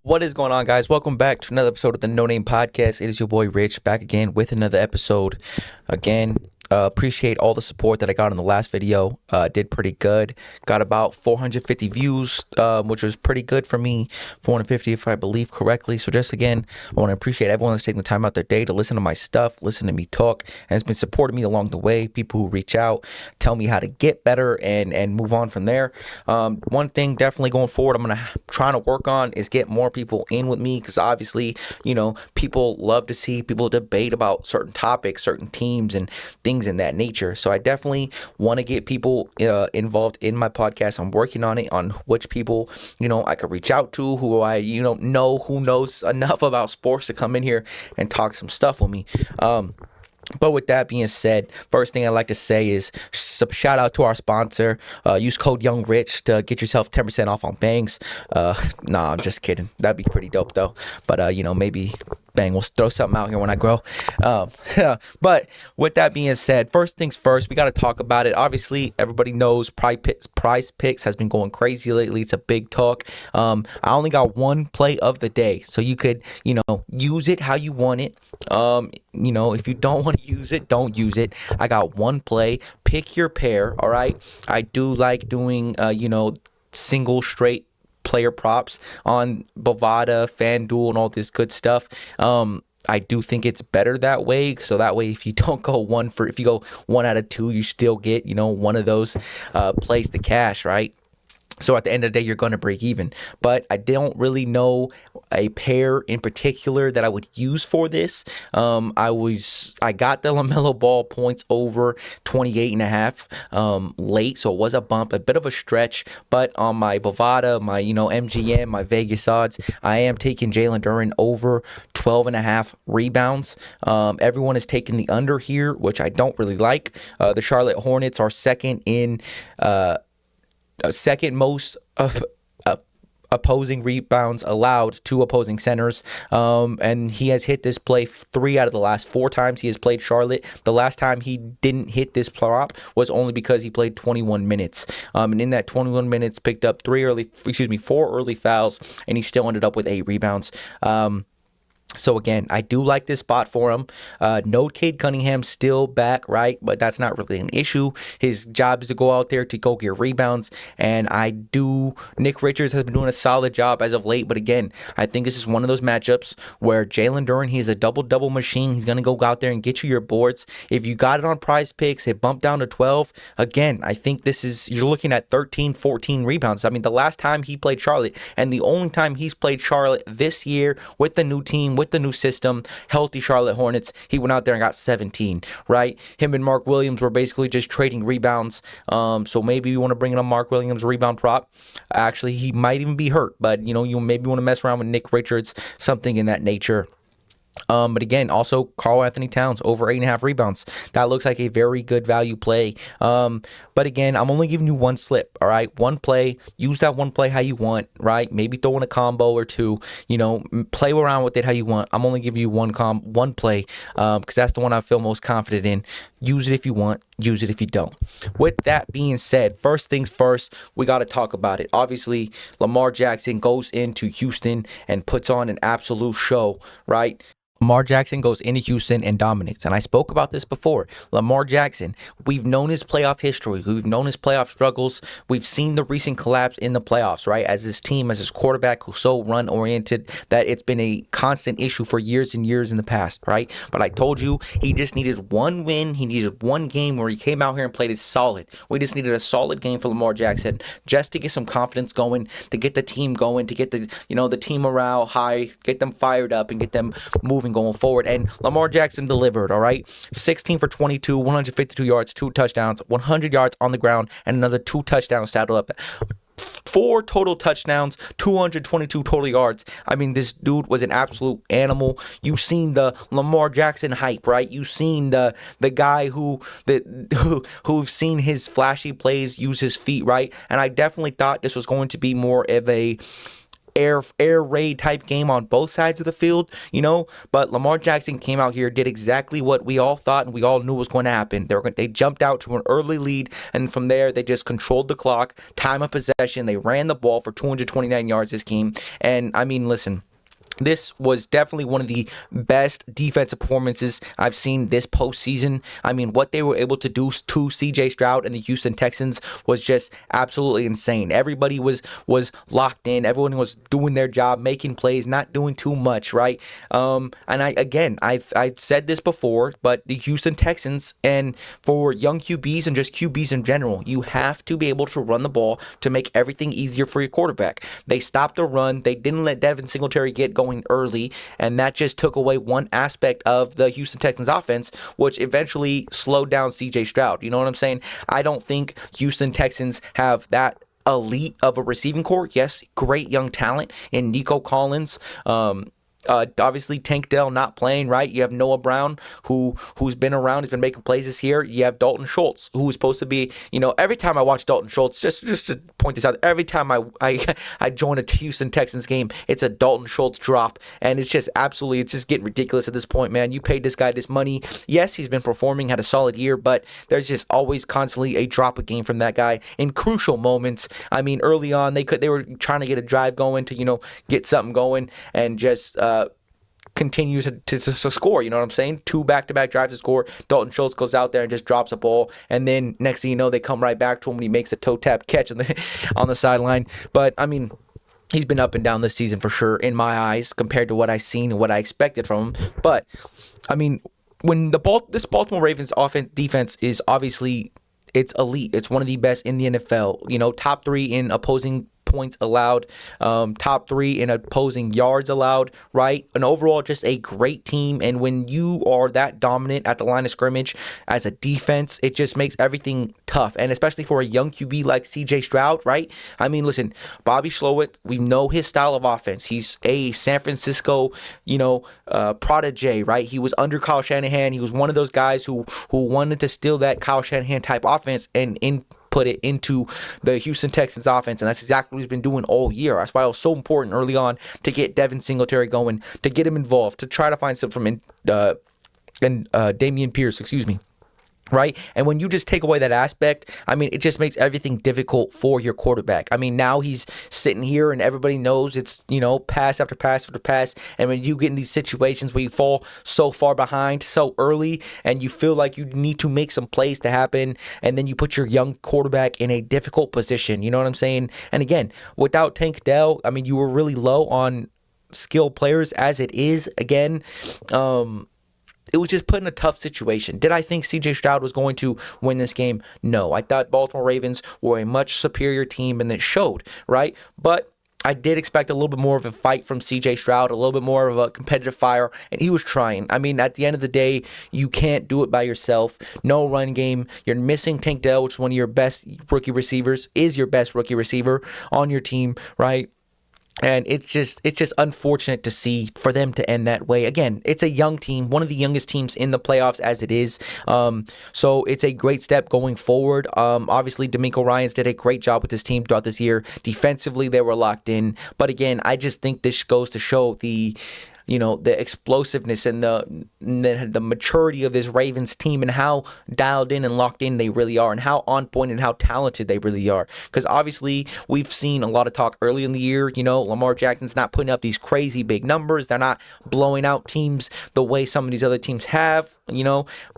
What is going on, guys? Welcome back to another episode of the No Name Podcast. It is your boy Rich back again with another episode. Again, appreciate all the support that I got in the last video. Did pretty good. Got about 450 views, which was pretty good for me. 450 if I believe correctly. So just again, I want to appreciate everyone that's taking the time out their day to listen to my stuff, listen to me talk, and it's been supporting me along the way. People who reach out, tell me how to get better and move on from there. One thing definitely going forward, I'm gonna trying to work on is get more people in with me, because obviously, people love to see people debate about certain topics, certain teams, and things in that nature. So I definitely want to get people involved in my podcast. I'm working on it, on which people I could reach out to, who I know who knows enough about sports to come in here and talk some stuff with me. But with that being said, first thing I'd like to say is some shout out to our sponsor. Use code YoungRich to get yourself 10% off on Bangs. Nah, I'm just kidding. That'd be pretty dope though. But maybe Bang, we'll throw something out here when I grow. But with that being said, first things first, we got to talk about it. Obviously, everybody knows Prize Picks has been going crazy lately. It's a big talk. I only got one play of the day, so you could use it how you want it. If you don't want to use it, don't use it. I got one play. Pick your pair. All right. I do like doing single straight player props on Bovada, FanDuel, and all this good stuff. I do think it's better that way. So that way, if you don't go if you go 1 out of 2, you still get one of those plays to cash, right? So at the end of the day, you're going to break even. But I don't really know a pair in particular that I would use for this. I got the LaMelo Ball points over 28.5 late, so it was a bump, a bit of a stretch. But on my Bovada, my MGM, my Vegas odds, I am taking Jalen Duren over 12.5 rebounds. Everyone is taking the under here, which I don't really like. The Charlotte Hornets are second most opposing rebounds allowed to opposing centers, and he has hit this play 3 out of the last 4 times he has played Charlotte. The last time he didn't hit this prop was only because he played 21 minutes, and in that 21 minutes picked up 4 early fouls, and he still ended up with 8 rebounds. So again, I do like this spot for him. No Cade Cunningham still back, right? But that's not really an issue. His job is to go out there to go get rebounds. And Nick Richards has been doing a solid job as of late. But again, I think this is one of those matchups where Jalen Duren, he's a double-double machine. He's going to go out there and get you your boards. If you got it on Prize Picks, it bumped down to 12. Again, I think you're looking at 13, 14 rebounds. I mean, the last time he played Charlotte, and the only time he's played Charlotte this year with the new team, with the new system, healthy Charlotte Hornets, he went out there and got 17, right? Him and Mark Williams were basically just trading rebounds. So maybe you want to bring in a Mark Williams rebound prop. Actually, he might even be hurt, but you maybe want to mess around with Nick Richards, something in that nature. But again, also Karl-Anthony Towns over 8.5 rebounds. That looks like a very good value play. But again, I'm only giving you one slip. All right, one play. Use that one play how you want. Right? Maybe throw in a combo or two. Play around with it how you want. I'm only giving you one play because that's the one I feel most confident in. Use it if you want. Use it if you don't. With that being said, first things first, we got to talk about it. Obviously, Lamar Jackson goes into Houston and puts on an absolute show. Right? Lamar Jackson goes into Houston and dominates. And I spoke about this before. Lamar Jackson, we've known his playoff history. We've known his playoff struggles. We've seen the recent collapse in the playoffs, right? As his team, as his quarterback who's so run-oriented that it's been a constant issue for years and years in the past, right? But I told you, he just needed one win. He needed one game where he came out here and played it solid. We just needed a solid game for Lamar Jackson just to get some confidence going, to get the team going, to get the team morale high, get them fired up, and get them moving going forward. And Lamar Jackson delivered. All right, 16 for 22, 152 yards, 2 touchdowns, 100 yards on the ground, and another 2 touchdowns saddled up. 4 total touchdowns, 222 total yards. I mean, this dude was an absolute animal. You've seen the Lamar Jackson hype, right? You've seen the guy who've seen his flashy plays, use his feet, right? And I definitely thought this was going to be more of a air raid type game on both sides of the field, but Lamar Jackson came out here, did exactly what we all thought and we all knew was going to happen. They jumped out to an early lead, and from there they just controlled the clock, time of possession. They ran the ball for 229 yards this game. And I mean, listen, this was definitely one of the best defensive performances I've seen this postseason. I mean, what they were able to do to C.J. Stroud and the Houston Texans was just absolutely insane. Everybody was locked in. Everyone was doing their job, making plays, not doing too much, right? And I've said this before, but the Houston Texans, and for young QBs and just QBs in general, you have to be able to run the ball to make everything easier for your quarterback. They stopped the run. They didn't let Devin Singletary get going early, and that just took away one aspect of the Houston Texans offense, which eventually slowed down CJ Stroud. You know what I'm saying? I don't think Houston Texans have that elite of a receiving core. Yes, great young talent in Nico Collins. Obviously, Tank Dell not playing, right? You have Noah Brown, who's been around, has been making plays this year. You have Dalton Schultz, who is supposed to be, every time I watch Dalton Schultz, just to point this out, every time I join a Houston Texans game, it's a Dalton Schultz drop, and it's just getting ridiculous at this point, man. You paid this guy this money. Yes, he's been performing, had a solid year, but there's just always constantly a drop a game from that guy in crucial moments. I mean, early on, they were trying to get a drive going to, get something going, and just continue to score. You know what I'm saying? 2 back-to-back drives to score. Dalton Schultz goes out there and just drops a ball, and then next thing you know, they come right back to him when he makes a toe tap catch on the sideline. But I mean, he's been up and down this season for sure in my eyes compared to what I've seen and what I expected from him. But I mean, when this Baltimore Ravens defense is obviously, it's elite. It's one of the best in the NFL. Top 3 in opposing points allowed, top 3 in opposing yards allowed, right? And overall, just a great team. And when you are that dominant at the line of scrimmage as a defense, it just makes everything tough. And especially for a young QB like CJ Stroud, right? I mean, listen, Bobby Slowik, we know his style of offense. He's a San Francisco, protege, right? He was under Kyle Shanahan. He was one of those guys who wanted to steal that Kyle Shanahan type offense and put it into the Houston Texans offense, and that's exactly what he's been doing all year. That's why it was so important early on to get Devin Singletary going, to get him involved, to try to find something from Dameon Pierce, right? And when you just take away that aspect, I mean, it just makes everything difficult for your quarterback. I mean, now he's sitting here and everybody knows it's, pass after pass after pass. And when you get in these situations where you fall so far behind so early and you feel like you need to make some plays to happen, and then you put your young quarterback in a difficult position. You know what I'm saying? And again, without Tank Dell, I mean, you were really low on skilled players as it is. Again, it was just put in a tough situation. Did I think C.J. Stroud was going to win this game? No. I thought Baltimore Ravens were a much superior team, and it showed, right? But I did expect a little bit more of a fight from C.J. Stroud, a little bit more of a competitive fire, and he was trying. I mean, at the end of the day, you can't do it by yourself. No run game. You're missing Tank Dell, which is one of your best rookie receivers, is your best rookie receiver on your team, right? And it's just unfortunate to see for them to end that way. Again, it's a young team, one of the youngest teams in the playoffs as it is. So it's a great step going forward. Obviously, DeMeco Ryans did a great job with this team throughout this year. Defensively, they were locked in. But again, I just think this goes to show the explosiveness and the maturity of this Ravens team, and how dialed in and locked in they really are, and how on point and how talented they really are. Because obviously we've seen a lot of talk early in the year, Lamar Jackson's not putting up these crazy big numbers. They're not blowing out teams the way some of these other teams have,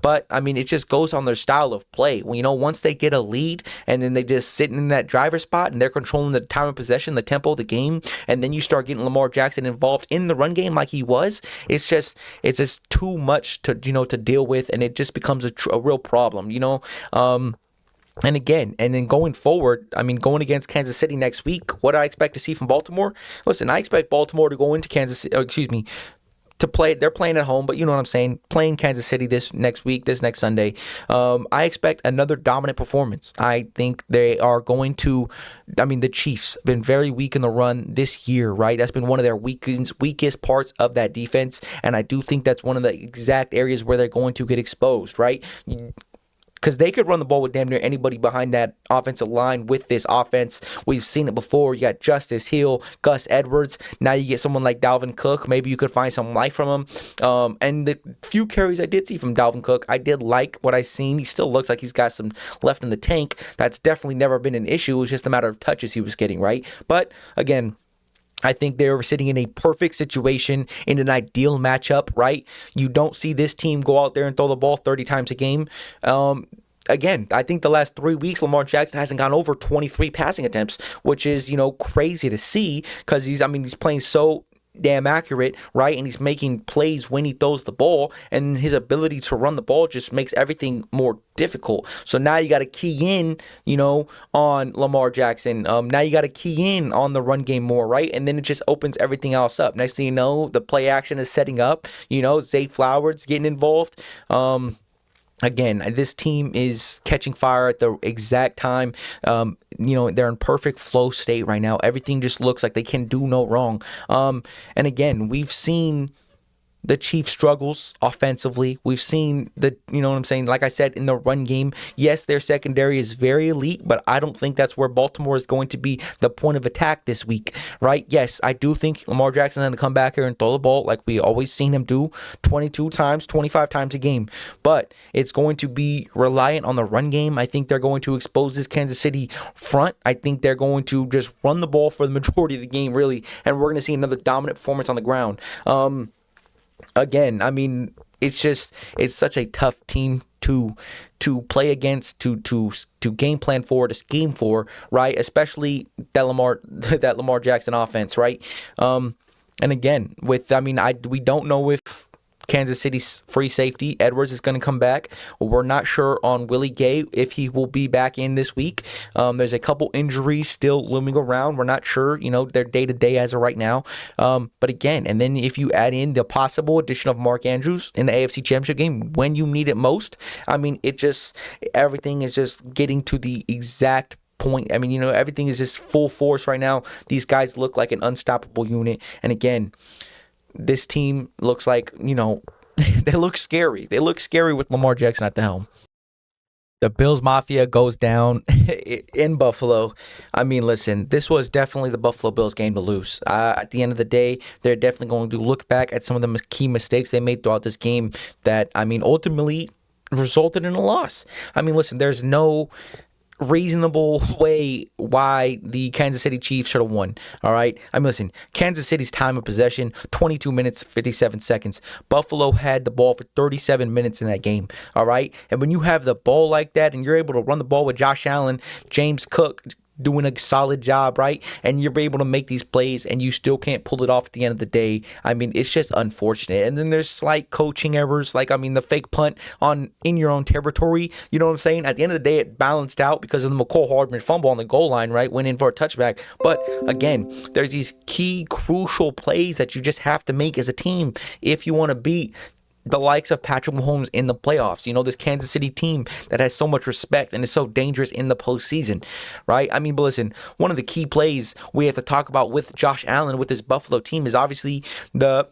but I mean, it just goes on their style of play. Once they get a lead and then they just sit in that driver's spot and they're controlling the time of possession, the tempo of the game, and then you start getting Lamar Jackson involved in the run game like he was, it's just too much to deal with, and it just becomes a real problem. And then going forward, I mean, going against Kansas City next week, what do I expect to see from Baltimore? Listen, I expect Baltimore to go into to play. They're playing at home, but you know what I'm saying, playing Kansas City this next Sunday. I expect another dominant performance. I think they are going to, the Chiefs have been very weak in the run this year, right? That's been one of their weakest parts of that defense, and I do think that's one of the exact areas where they're going to get exposed, right? because they could run the ball with damn near anybody behind that offensive line with this offense. We've seen it before. You got Justice Hill, Gus Edwards. Now you get someone like Dalvin Cook. Maybe you could find some life from him. And the few carries I did see from Dalvin Cook, I did like what I seen. He still looks like he's got some left in the tank. That's definitely never been an issue. It was just a matter of touches he was getting, right? But again, I think they're sitting in a perfect situation, in an ideal matchup, right? You don't see this team go out there and throw the ball 30 times a game. Again, I think the last 3 weeks, Lamar Jackson hasn't gone over 23 passing attempts, which is, crazy to see because he's playing so damn accurate, right? And he's making plays when he throws the ball, and his ability to run the ball just makes everything more difficult. So now you got to key in, on Lamar Jackson. Now you got to key in on the run game more, right? And then it just opens everything else up. Next thing you know, the play action is setting up. Zay Flowers getting involved. Again, this team is catching fire at the exact time. They're in perfect flow state right now. Everything just looks like they can do no wrong. And again, we've seen the Chiefs' struggles offensively. We've seen like I said, in the run game, yes, their secondary is very elite, but I don't think that's where Baltimore is going to be the point of attack this week, right? Yes, I do think Lamar Jackson is going to come back here and throw the ball like we always seen him do 22 times, 25 times a game, but it's going to be reliant on the run game. I think they're going to expose this Kansas City front. I think they're going to just run the ball for the majority of the game, really, and we're going to see another dominant performance on the ground. Again, it's such a tough team to play against, to game plan for, to scheme for, right? Especially that Lamar Jackson offense, right? And again, we don't know if Kansas City's free safety Edwards is going to come back. We're not sure on Willie Gay if he will be back in this week. There's a couple injuries still looming around. We're not sure, their day-to-day as of right now. But again, and then if you add in the possible addition of Mark Andrews in the AFC Championship game when you need it most, everything is just getting to the exact point. Everything is just full force right now. These guys look like an unstoppable unit. And again, this team looks like, they look scary. They look scary with Lamar Jackson at the helm. The Bills Mafia goes down in Buffalo. Listen, this was definitely the Buffalo Bills game to lose. At the end of the day, they're definitely going to look back at some of the key mistakes they made throughout this game that, ultimately resulted in a loss. Listen, there's no reasonable way why the Kansas City Chiefs should have won. All right. Listen, Kansas City's time of possession, 22 minutes, 57 seconds. Buffalo had the ball for 37 minutes in that game. All right. And when you have the ball like that and you're able to run the ball with Josh Allen, James Cook doing a solid job, right? And you're able to make these plays and you still can't pull it off at the end of the day. It's just unfortunate. And then there's slight coaching errors, like, the fake punt in your own territory. You know what I'm saying? At the end of the day, it balanced out because of the McCall Hardman fumble on the goal line, right? Went in for a touchback. But again, there's these key crucial plays that you just have to make as a team if you want to beat the likes of Patrick Mahomes in the playoffs. This Kansas City team that has so much respect and is so dangerous in the postseason, right? But listen, one of the key plays we have to talk about with Josh Allen, with this Buffalo team, is obviously the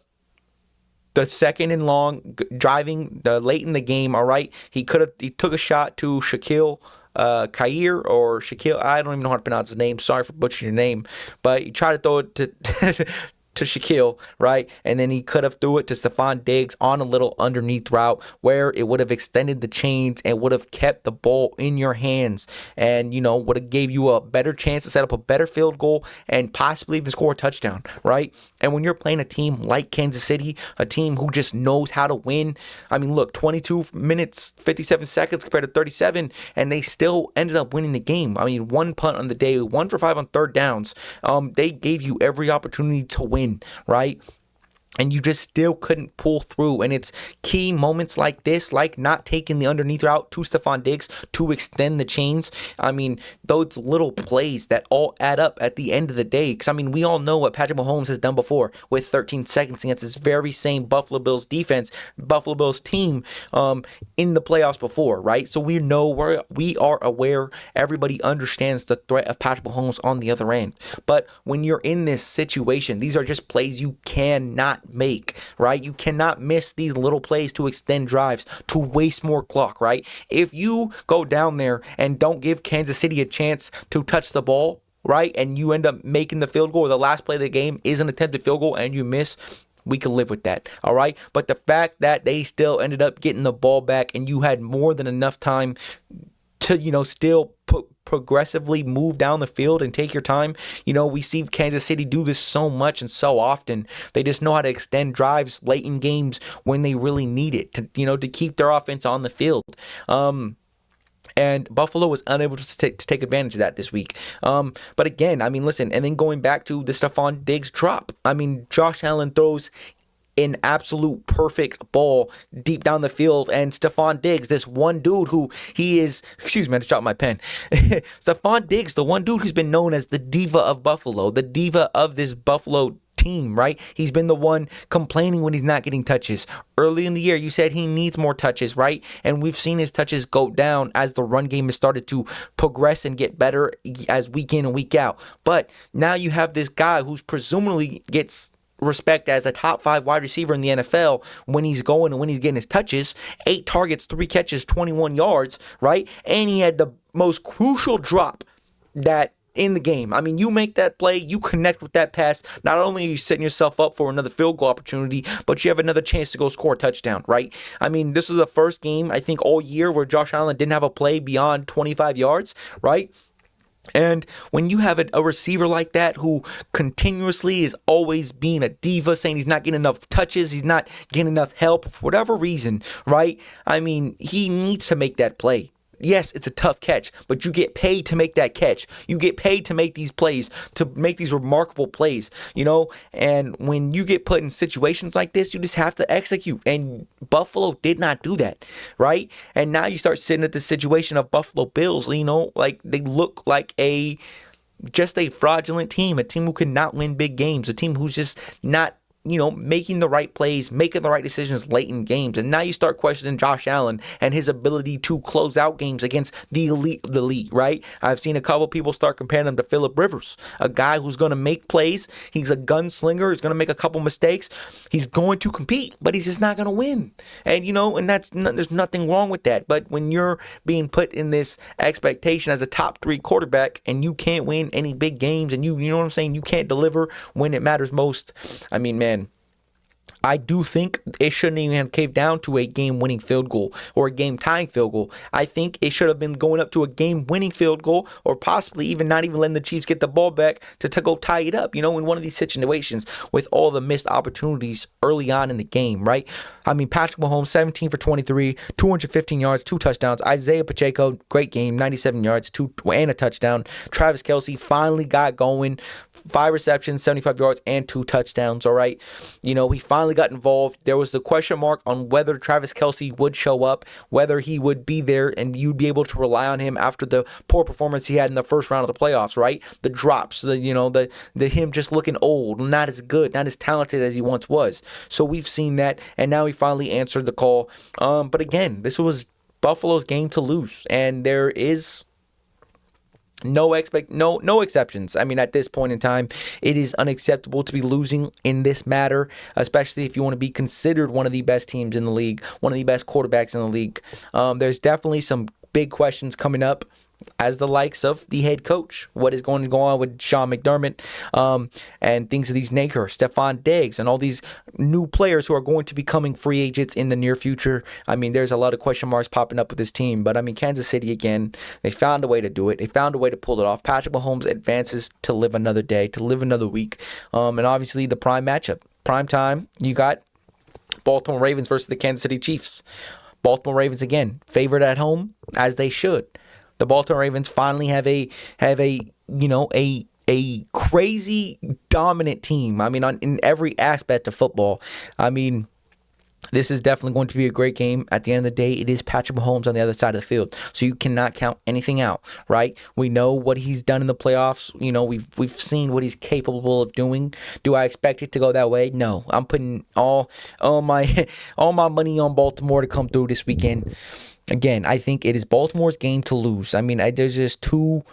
second and long driving late in the game, all right? He took a shot to Shaquille Kair or Shaquille, I don't even know how to pronounce his name. Sorry for butchering your name. But he tried to throw it to to Shaquille, right? And then he could have threw it to Stephon Diggs on a little underneath route where it would have extended the chains and would have kept the ball in your hands and, would have gave you a better chance to set up a better field goal and possibly even score a touchdown, right? And when you're playing a team like Kansas City, a team who just knows how to win, look, 22 minutes, 57 seconds compared to 37, and they still ended up winning the game. One punt on the day, 1 for 5 on third downs. They gave you every opportunity to win, right? And you just still couldn't pull through. And it's key moments like this, like not taking the underneath route to Stephon Diggs to extend the chains. Those little plays that all add up at the end of the day. Because, we all know what Patrick Mahomes has done before with 13 seconds against this very same Buffalo Bills defense, Buffalo Bills team in the playoffs before, right? So we know we are aware. Everybody understands the threat of Patrick Mahomes on the other end. But when you're in this situation, these are just plays you cannot cannot make, right? You cannot miss these little plays to extend drives, to waste more clock, right? If you go down there and don't give Kansas City a chance to touch the ball, right, and you end up making the field goal, or the last play of the game is an attempted field goal and you miss, we can live with that, all right? But the fact that they still ended up getting the ball back and you had more than enough time to, still progressively move down the field and take your time. We see Kansas City do this so much and so often. They just know how to extend drives late in games when they really need it to keep their offense on the field. And Buffalo was unable to take advantage of that this week. But again, listen, and then going back to the Stefon Diggs drop. Josh Allen throws an absolute perfect ball deep down the field, and Stefon Diggs, this one dude who he is, excuse me, I just dropped my pen. Stefon Diggs, the one dude who's been known as the diva of Buffalo, the diva of this Buffalo team, right? He's been the one complaining when he's not getting touches. Early in the year, you said he needs more touches, right? And we've seen his touches go down as the run game has started to progress and get better as week in and week out. But now you have this guy who's presumably gets respect as a top 5 wide receiver in the NFL when he's going and when he's getting his touches. 8 targets, 3 catches, 21 yards, right? And he had the most crucial drop that in the game. You make that play, you connect with that pass, not only are you setting yourself up for another field goal opportunity, but you have another chance to go score a touchdown, right? This is the first game, I think, all year where Josh Allen didn't have a play beyond 25 yards, right? And when you have a receiver like that who continuously is always being a diva, saying he's not getting enough touches, he's not getting enough help for whatever reason, right? He needs to make that play. Yes, it's a tough catch, but you get paid to make that catch. You get paid to make these plays, to make these remarkable plays, And when you get put in situations like this, you just have to execute. And Buffalo did not do that, right? And now you start sitting at the situation of Buffalo Bills, like they look like just a fraudulent team, a team who could not win big games, a team who's just not making the right plays, making the right decisions late in games. And now you start questioning Josh Allen and his ability to close out games against the elite of the league, right? I've seen a couple people start comparing him to Phillip Rivers, a guy who's going to make plays. He's a gunslinger. He's going to make a couple mistakes. He's going to compete, but he's just not going to win. And, and there's nothing wrong with that. But when you're being put in this expectation as a top 3 quarterback and you can't win any big games and you know what I'm saying? You can't deliver when it matters most. Man, I do think it shouldn't even have came down to a game-winning field goal or a game-tying field goal. I think it should have been going up to a game-winning field goal or possibly even not even letting the Chiefs get the ball back to go tie it up, in one of these situations with all the missed opportunities early on in the game, right? Patrick Mahomes, 17 for 23, 215 yards, 2 touchdowns. Isaiah Pacheco, great game, 97 yards, 2 and a touchdown. Travis Kelce finally got going, 5 receptions, 75 yards, and 2 touchdowns, all right? He finally got involved. There was the question mark on whether Travis Kelce would show up, whether he would be there, and you'd be able to rely on him after the poor performance he had in the first round of the playoffs, right? The drops, the him just looking old, not as good, not as talented as he once was. So we've seen that, and now he finally answered the call. But again, this was Buffalo's game to lose, and there is no exceptions. At this point in time, it is unacceptable to be losing in this matter, especially if you want to be considered one of the best teams in the league, one of the best quarterbacks in the league. There's definitely some big questions coming up as the likes of the head coach. What is going to go on with Sean McDermott and things of these nature, Stefon Diggs, and all these new players who are going to be becoming free agents in the near future. There's a lot of question marks popping up with this team, but Kansas City, again, they found a way to do it. They found a way to pull it off. Patrick Mahomes advances to live another day, to live another week, and obviously the prime matchup. Prime time, you got Baltimore Ravens versus the Kansas City Chiefs. Baltimore Ravens, again, favored at home, as they should. The Baltimore Ravens finally have a crazy dominant team. In every aspect of football. This is definitely going to be a great game. At the end of the day, it is Patrick Mahomes on the other side of the field, so you cannot count anything out, right? We know what he's done in the playoffs. We've seen what he's capable of doing. Do I expect it to go that way? No. I'm putting all my money on Baltimore to come through this weekend. Again, I think it is Baltimore's game to lose. There's just too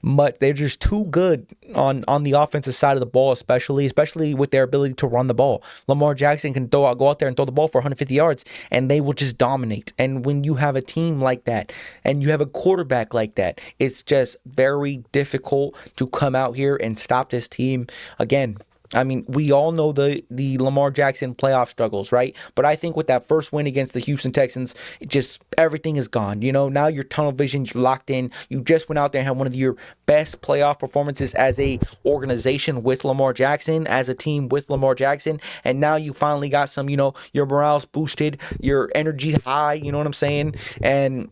much. They're just too good on the offensive side of the ball, especially with their ability to run the ball. Lamar Jackson can go out there and throw the ball for 150 yards, and they will just dominate. And when you have a team like that, and you have a quarterback like that, it's just very difficult to come out here and stop this team. Again, I mean, we all know the Lamar Jackson playoff struggles, right? But I think with that first win against the Houston Texans, everything is gone. Now your tunnel vision, you're locked in. You just went out there and had one of your best playoff performances as a organization with Lamar Jackson, as a team with Lamar Jackson, and now you finally got some, your morale's boosted, your energy's high, you know what I'm saying? And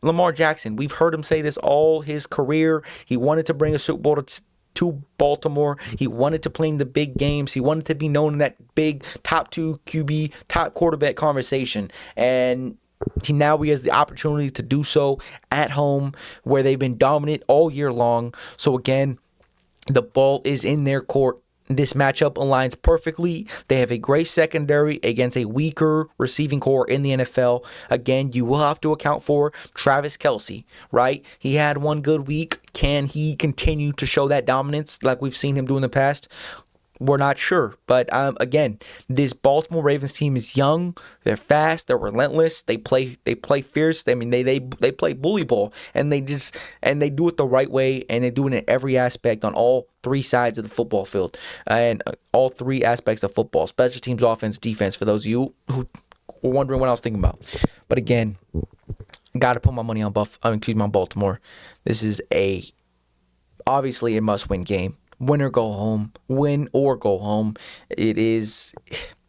Lamar Jackson, we've heard him say this all his career. He wanted to bring a Super Bowl to Baltimore. He wanted to play in the big games. He wanted to be known in that big top 2 QB, top quarterback conversation. And now he has the opportunity to do so at home, where they've been dominant all year long. So again, the ball is in their court. This matchup aligns perfectly. They have a great secondary against a weaker receiving core in the NFL. Again, you will have to account for Travis Kelce, right? He had one good week. Can he continue to show that dominance like we've seen him do in the past? We're not sure. But again, this Baltimore Ravens team is young. They're fast. They're relentless. They play fierce. I mean, they play bully ball, and they do it the right way, and they do it in every aspect on all 3 sides of the football field, and all 3 aspects of football: special teams, offense, defense. For those of you who were wondering what I was thinking about, but again, got to put my money on Baltimore. This is obviously a must-win game. Win or go home. This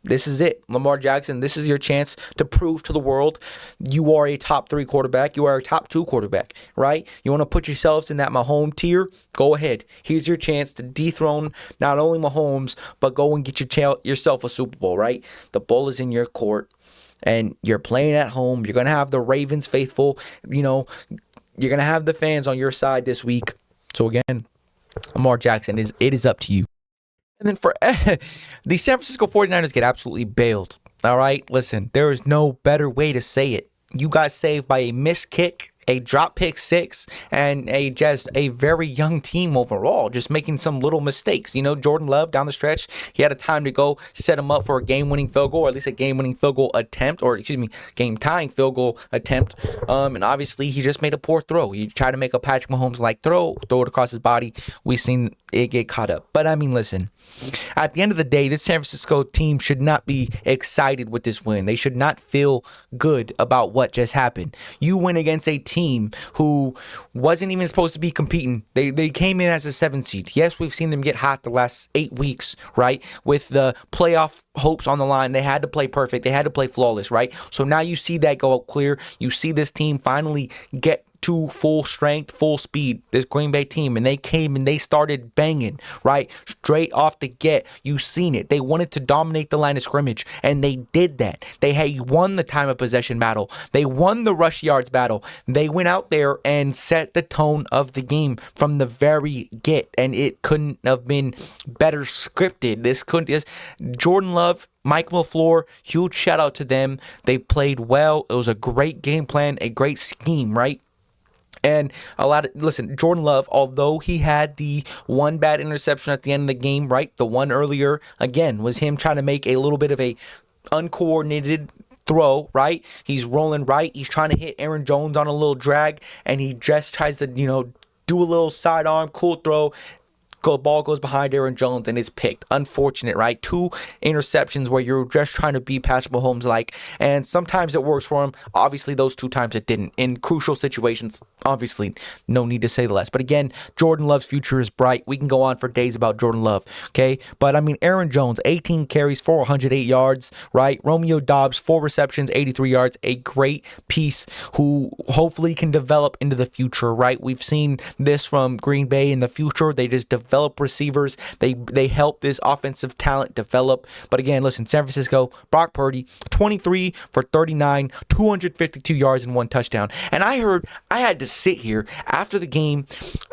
is it. Lamar Jackson, this is your chance to prove to the world you are a top 3 quarterback. You are a top 2 quarterback, right? You want to put yourselves in that Mahomes tier? Go ahead. Here's your chance to dethrone not only Mahomes, but go and get yourself a Super Bowl, right? The ball is in your court, and you're playing at home. You're going to have the Ravens faithful. You're going to have the fans on your side this week. So again, Lamar Jackson, it is up to you. And then for the San Francisco 49ers get absolutely bailed. All right, listen, there is no better way to say it. You got saved by a missed kick, a drop pick 6, and just a very young team overall, just making some little mistakes. Jordan Love down the stretch, he had a time to go set him up for a game-winning field goal, or at least a game-winning field goal attempt, game-tying field goal attempt. And obviously, he just made a poor throw. He tried to make a Patrick Mahomes-like throw it across his body. We've seen it get caught up. But I mean, listen, at the end of the day, this San Francisco team should not be excited with this win. They should not feel good about what just happened. You win against a team who wasn't even supposed to be competing. They came in as a 7 seed. Yes, we've seen them get hot the last 8 weeks, right? With the playoff hopes on the line, they had to play perfect. They had to play flawless, right? So now you see that go up clear. You see this team finally get to full strength, full speed, this Green Bay team, and they came and they started banging, right? Straight off the get, you seen it. They wanted to dominate the line of scrimmage, and they did that. They had won the time of possession battle. They won the rush yards battle. They went out there and set the tone of the game from the very get, and it couldn't have been better scripted. Jordan Love, Mike LaFleur, huge shout out to them. They played well. It was a great game plan, a great scheme, right? And Jordan Love, although he had the one bad interception at the end of the game, right? The one earlier, again, was him trying to make a little bit of a uncoordinated throw, right? He's rolling right. He's trying to hit Aaron Jones on a little drag, and he just tries to, do a little sidearm, cool throw. Ball goes behind Aaron Jones and is picked. Unfortunate, right? 2 interceptions where you're just trying to be Patrick Mahomes and sometimes it works for him. Obviously, those 2 times it didn't. In crucial situations, obviously, no need to say the less. But again, Jordan Love's future is bright. We can go on for days about Jordan Love, okay? But I mean, Aaron Jones, 18 carries, 408 yards, right? Romeo Doubs, 4 receptions, 83 yards. A great piece who hopefully can develop into the future, right? We've seen this from Green Bay in the future. They just develop receivers. They help this offensive talent develop. But again, listen, San Francisco, Brock Purdy, 23 for 39, 252 yards and 1 touchdown. And I had to sit here after the game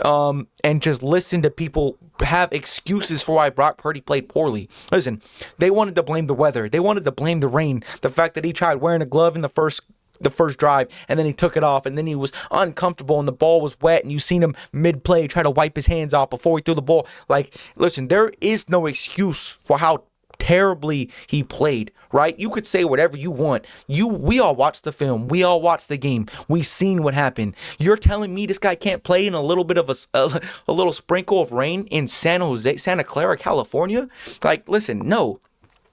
and just listen to people have excuses for why Brock Purdy played poorly. Listen, they wanted to blame the weather. They wanted to blame the rain. The fact that he tried wearing a glove in the first the first drive, and then he took it off, and then he was uncomfortable, and the ball was wet, and you seen him mid-play try to wipe his hands off before he threw the ball. Like, listen, there is no excuse for how terribly he played, right? You could say whatever you want. We all watched the film. We all watched the game. We seen what happened. You're telling me this guy can't play in a little bit of a little sprinkle of rain in Santa Clara, California? Like, listen, no.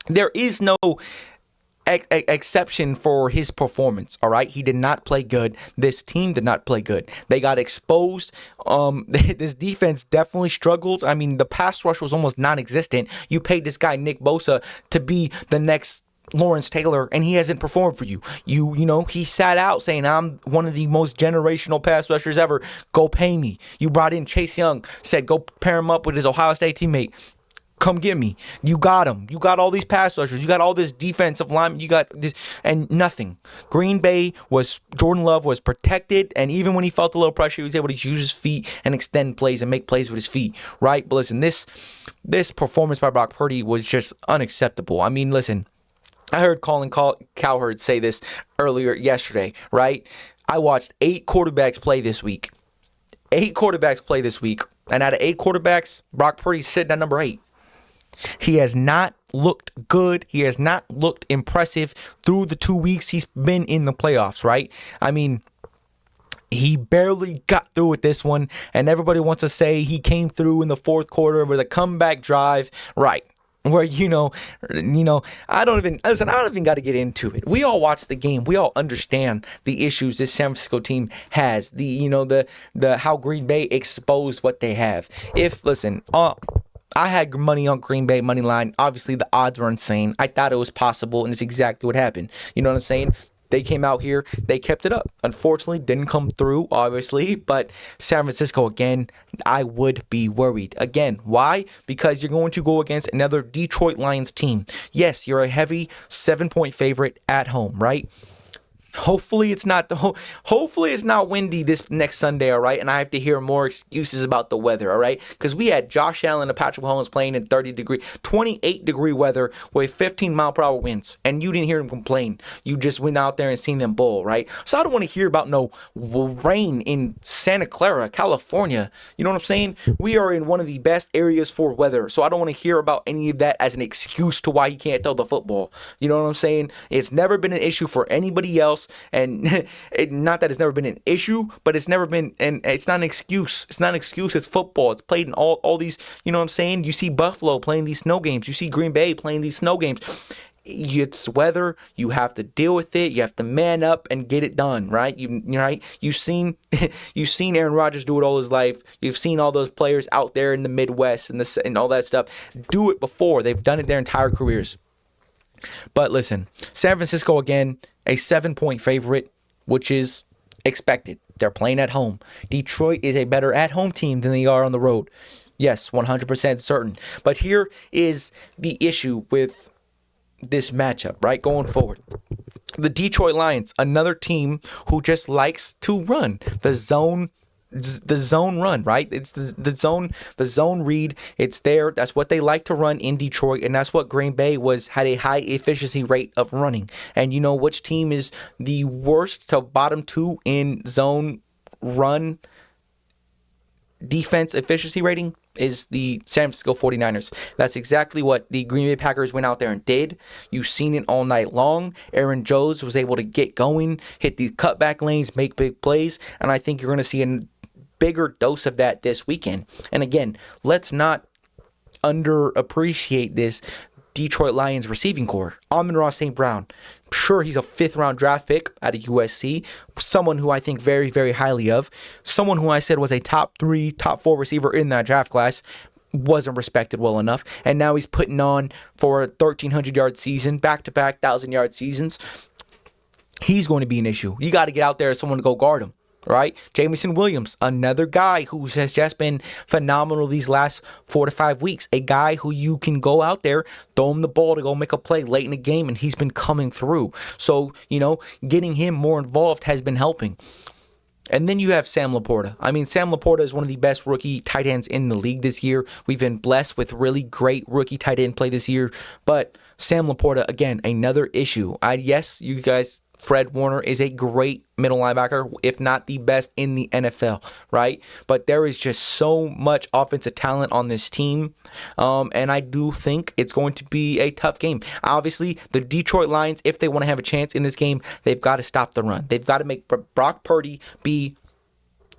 There is no exception for his performance. All right, he did not play good. This team did not play good. They got exposed. This defense definitely struggled. I mean, the pass rush was almost non-existent. You paid this guy Nick Bosa to be the next Lawrence Taylor, and he hasn't performed for you. You know, he sat out saying, I'm one of the most generational pass rushers ever. Go pay me. You brought in Chase Young, said go pair him up with his Ohio State teammate. Come get me. You got him. You got all these pass rushers. You got all this defensive line. You got this, and nothing. Green Bay Jordan Love was protected, and even when he felt a little pressure, he was able to use his feet and extend plays and make plays with his feet, right? But listen, this performance by Brock Purdy was just unacceptable. I mean, listen, I heard Colin Cowherd say this earlier yesterday, right? I watched 8 quarterbacks play this week. 8 quarterbacks play this week, and out of 8 quarterbacks, Brock Purdy's sitting at number 8. He has not looked good. He has not looked impressive through the 2 weeks he's been in the playoffs, right? I mean, he barely got through with this one, and everybody wants to say he came through in the fourth quarter with a comeback drive, right? Where, I don't even got to get into it. We all watch the game. We all understand the issues this San Francisco team has. The how Green Bay exposed what they have. I had money on Green Bay money line. Obviously, the odds were insane. I thought it was possible, and it's exactly what happened. You know what I'm saying? They came out here. They kept it up. Unfortunately, didn't come through, obviously. But San Francisco, again, I would be worried. Again, why? Because you're going to go against another Detroit Lions team. Yes, you're a heavy 7-point favorite at home, right? Hopefully it's not windy this next Sunday, all right? And I have to hear more excuses about the weather, all right? Because we had Josh Allen and Patrick Mahomes playing in 28-degree weather with 15-mile-per-hour winds, and you didn't hear them complain. You just went out there and seen them bowl, right? So I don't want to hear about no rain in Santa Clara, California. You know what I'm saying? We are in one of the best areas for weather, so I don't want to hear about any of that as an excuse to why you can't throw the football. You know what I'm saying? It's never been an issue for anybody else. And not that it's never been an issue, but it's never been, and it's not an excuse. It's not an excuse. It's football. It's played in all these, you know what I'm saying? You see Buffalo playing these snow games. You see Green Bay playing these snow games. It's weather. You have to deal with it. You have to man up and get it done, right? You've seen Aaron Rodgers do it all his life. You've seen all those players out there in the Midwest and all that stuff do it before. They've done it their entire careers. But listen, San Francisco, again, a 7-point favorite, which is expected. They're playing at home. Detroit is a better at-home team than they are on the road. Yes, 100% certain. But here is the issue with this matchup, right, going forward. The Detroit Lions, another team who just likes to run the zone run, right? It's the zone read. It's there. That's what they like to run in Detroit, and that's what Green Bay had a high efficiency rate of running. And you know which team is the worst to bottom 2 in zone run defense efficiency rating? Is the San Francisco 49ers. That's exactly what the Green Bay Packers went out there and did. You've seen it all night long. Aaron Jones was able to get going, hit these cutback lanes, make big plays, and I think you're going to see a bigger dose of that this weekend. And again, let's not underappreciate this Detroit Lions receiving corps. Amon-Ra St. Brown. Sure, he's a 5th-round draft pick out of USC. Someone who I think very, very highly of. Someone who I said was a top 3, top 4 receiver in that draft class. Wasn't respected well enough. And now he's putting on for a 1,300-yard season, back-to-back 1,000-yard seasons. He's going to be an issue. You got to get out there as someone to go guard him. Right? Jameson Williams, another guy who has just been phenomenal these last 4 to 5 weeks. A guy who you can go out there, throw him the ball to go make a play late in the game, and he's been coming through. So, getting him more involved has been helping. And then you have Sam Laporta. I mean, Sam Laporta is one of the best rookie tight ends in the league this year. We've been blessed with really great rookie tight end play this year. But Sam Laporta, again, another issue. Yes, you guys Fred Warner is a great middle linebacker, if not the best in the NFL, right? But there is just so much offensive talent on this team, and I do think it's going to be a tough game. Obviously, the Detroit Lions, if they want to have a chance in this game, they've got to stop the run. They've got to make Brock Purdy be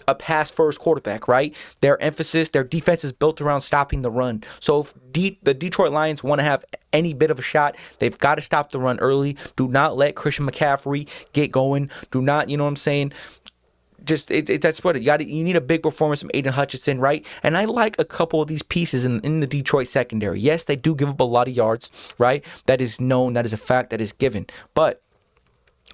a pass first quarterback, right? Their emphasis, their defense is built around stopping the run. So if the Detroit Lions want to have any bit of a shot, they've got to stop the run early. Do not let Christian McCaffrey get going. Do not, you know what I'm saying? Just that's what you need a big performance from Aiden Hutchinson, right? And I like a couple of these pieces in the Detroit secondary. Yes, they do give up a lot of yards, right? That is known, that is a fact, that is given. But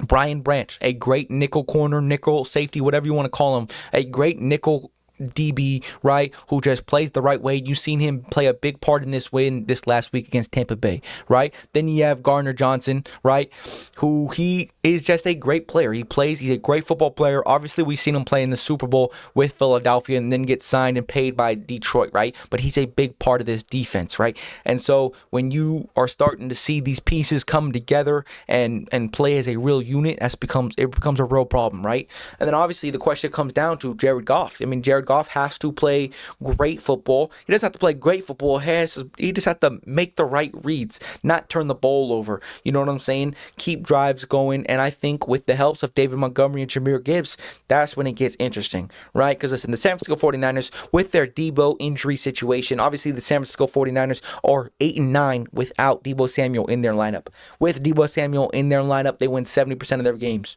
Brian Branch, a great nickel corner, nickel safety, whatever you want to call him, a great nickel DB, right, who just plays the right way. You've seen him play a big part in this win this last week against Tampa Bay, right? Then you have Gardner Johnson, right, who he is just a great player. He's a great football player. Obviously, we've seen him play in the Super Bowl with Philadelphia and then get signed and paid by Detroit, right? But he's a big part of this defense, right? And so when you are starting to see these pieces come together and play as a real unit, it becomes a real problem, right? And then obviously the question comes down to Jared Goff. I mean, Jared Goff has to play great football. He doesn't have to play great football. He just has to make the right reads, not turn the ball over. You know what I'm saying? Keep drives going. And I think with the helps of David Montgomery and Jahmyr Gibbs, that's when it gets interesting, right? Because listen, the San Francisco 49ers, with their Deebo injury situation, obviously the San Francisco 49ers are 8-9 without Deebo Samuel in their lineup. With Deebo Samuel in their lineup, they win 70% of their games.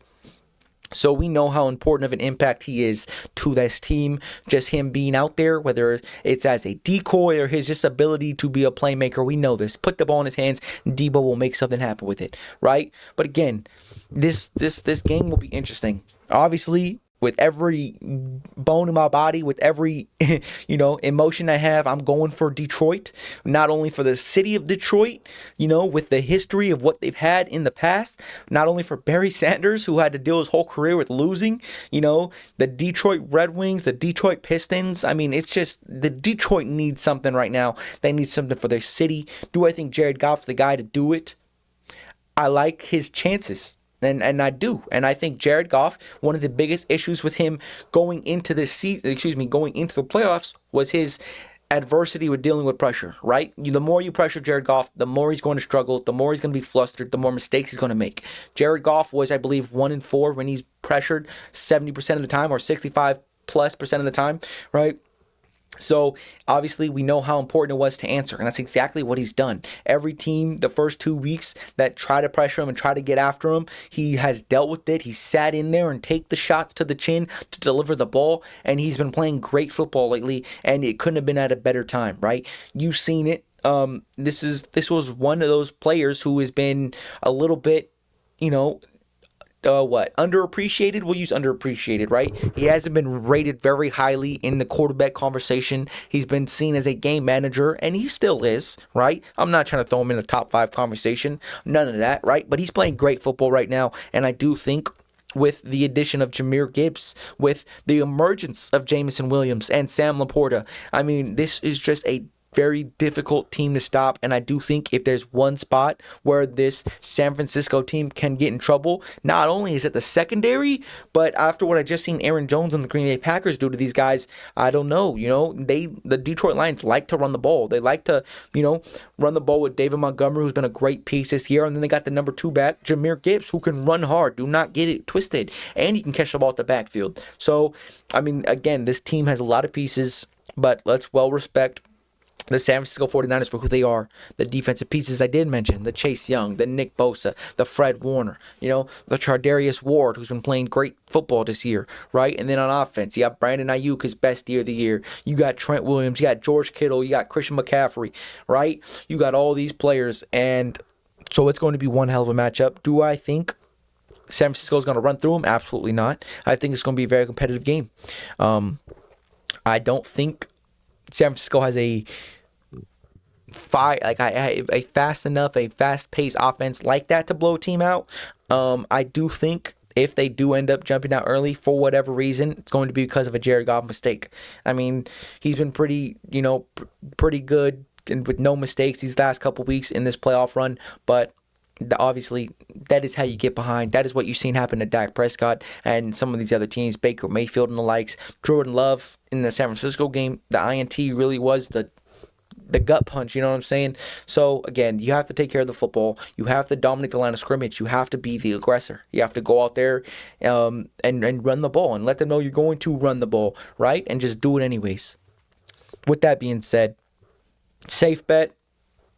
So we know how important of an impact he is to this team. Just him being out there, whether it's as a decoy or his just ability to be a playmaker, we know this. Put the ball in his hands, Deebo will make something happen with it, right? But again, this game will be interesting. Obviously, with every bone in my body, with every emotion I have, I'm going for Detroit. Not only for the city of Detroit, with the history of what they've had in the past. Not only for Barry Sanders, who had to deal his whole career with losing. The Detroit Red Wings, the Detroit Pistons. I mean, it's just the Detroit needs something right now. They need something for their city. Do I think Jared Goff's the guy to do it? I like his chances. And I do. And I think Jared Goff, one of the biggest issues with him going into the playoffs was his adversity with dealing with pressure, right? The more you pressure Jared Goff, the more he's going to struggle, the more he's going to be flustered, the more mistakes he's going to make. Jared Goff was, I believe, 1-4 when he's pressured 70% of the time or 65+% of the time, right? So, obviously, we know how important it was to answer, and that's exactly what he's done. Every team, the first 2 weeks that try to pressure him and try to get after him, he has dealt with it. He sat in there and take the shots to the chin to deliver the ball, and he's been playing great football lately, and it couldn't have been at a better time, right? You've seen it. This was one of those players who has been a little bit, underappreciated? We'll use underappreciated, right? He hasn't been rated very highly in the quarterback conversation. He's been seen as a game manager, and he still is, right? I'm not trying to throw him in the top 5 conversation. None of that, right? But he's playing great football right now, and I do think with the addition of Jahmyr Gibbs, with the emergence of Jameson Williams and Sam Laporta, I mean, this is just a very difficult team to stop, and I do think if there's one spot where this San Francisco team can get in trouble, not only is it the secondary, but after what I just seen Aaron Jones and the Green Bay Packers do to these guys, I don't know, the Detroit Lions like to run the ball. They like to, run the ball with David Montgomery, who's been a great piece this year, and then they got the number 2 back, Jahmyr Gibbs, who can run hard. Do not get it twisted, and he can catch the ball at the backfield. So, I mean, again, this team has a lot of pieces, but let's respect the San Francisco 49ers for who they are. The defensive pieces I did mention, the Chase Young, the Nick Bosa, the Fred Warner, the Charvarius Ward, who's been playing great football this year, right? And then on offense, you got Brandon Ayuk, his best year of the year. You got Trent Williams, you got George Kittle, you got Christian McCaffrey, right? You got all these players, and so it's going to be one hell of a matchup. Do I think San Francisco is going to run through them? Absolutely not. I think it's going to be a very competitive game. I don't think San Francisco has a fast-paced offense like that to blow a team out. I do think if they do end up jumping out early for whatever reason, it's going to be because of a Jared Goff mistake. I mean, he's been pretty good and with no mistakes these last couple weeks in this playoff run, but Obviously, that is how you get behind. That is what you've seen happen to Dak Prescott and some of these other teams, Baker Mayfield and the likes. Jordan Love in the San Francisco game, the INT really was the gut punch, you know what I'm saying? So again, you have to take care of the football. You have to dominate the line of scrimmage. You have to be the aggressor. You have to go out there and run the ball and let them know you're going to run the ball, right? And just do it anyways. With that being said, safe bet,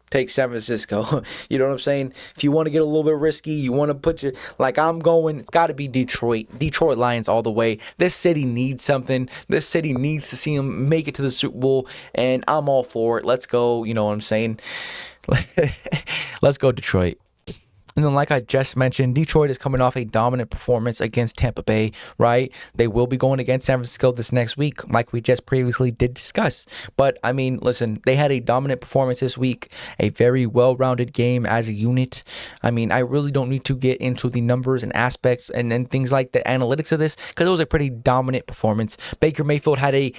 take San Francisco. You know what I'm saying? If you want to get a little bit risky, you want to put your, like I'm going, it's got to be Detroit. Detroit Lions all the way. This city needs something. This city needs to see them make it to the Super Bowl, and I'm all for it. Let's go. You know what I'm saying? Let's go Detroit. And then, like I just mentioned, Detroit is coming off a dominant performance against Tampa Bay, right? They will be going against San Francisco this next week, like we just previously did discuss. But, I mean, listen, they had a dominant performance this week, a very well-rounded game as a unit. I mean, I really don't need to get into the numbers and aspects and things like the analytics of this, because it was a pretty dominant performance. Baker Mayfield had a,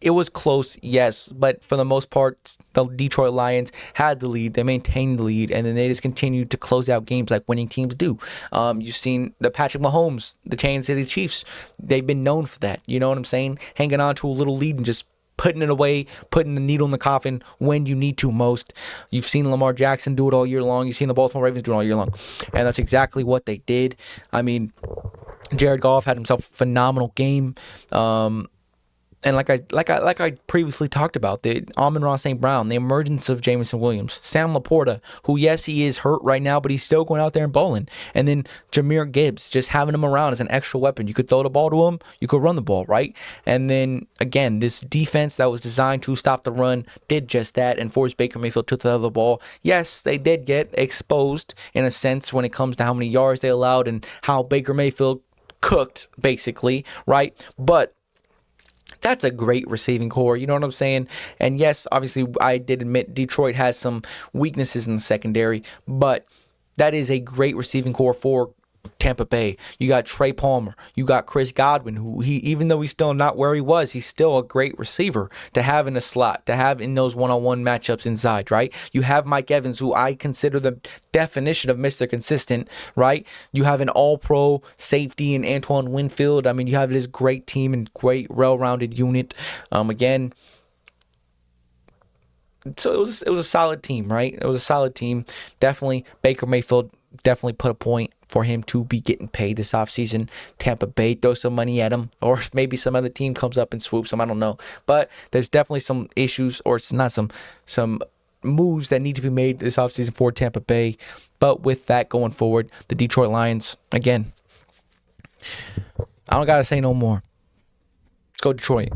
it was close, yes, but for the most part, the Detroit Lions had the lead. They maintained the lead, and then they just continued to close out games like winning teams do. You've seen the Patrick Mahomes, the Kansas City Chiefs. They've been known for that. You know what I'm saying? Hanging on to a little lead and just putting it away, putting the needle in the coffin when you need to most. You've seen Lamar Jackson do it all year long. You've seen the Baltimore Ravens do it all year long. And that's exactly what they did. I mean, Jared Goff had himself a phenomenal game. And like I previously talked about, the Amon-Ra St. Brown, the emergence of Jameson Williams, Sam Laporta, who, yes, he is hurt right now, but he's still going out there and bowling. And then Jahmyr Gibbs, just having him around as an extra weapon. You could throw the ball to him, you could run the ball, right? And then, again, this defense that was designed to stop the run did just that and forced Baker Mayfield to throw the ball. Yes, they did get exposed in a sense when it comes to how many yards they allowed and how Baker Mayfield cooked, basically, right? But that's a great receiving core, you know what I'm saying? And yes, obviously, I did admit Detroit has some weaknesses in the secondary, but that is a great receiving core for Tampa Bay. You got Trey Palmer. You got Chris Godwin, who even though he's still not where he was, he's still a great receiver to have in a slot, to have in those one-on-one matchups inside, right? You have Mike Evans, who I consider the definition of Mr. Consistent, right? You have an all-pro safety in Antoine Winfield. I mean, you have this great team and great, well-rounded unit. Again, so it was a solid team, right? It was a solid team. Definitely, Baker Mayfield definitely put a point for him to be getting paid this offseason. Tampa Bay throw some money at him, or maybe some other team comes up and swoops him. I don't know. But there's definitely some issues, or it's not some moves that need to be made this offseason for Tampa Bay. But with that going forward, the Detroit Lions, again, I don't got to say no more. Let's go Detroit.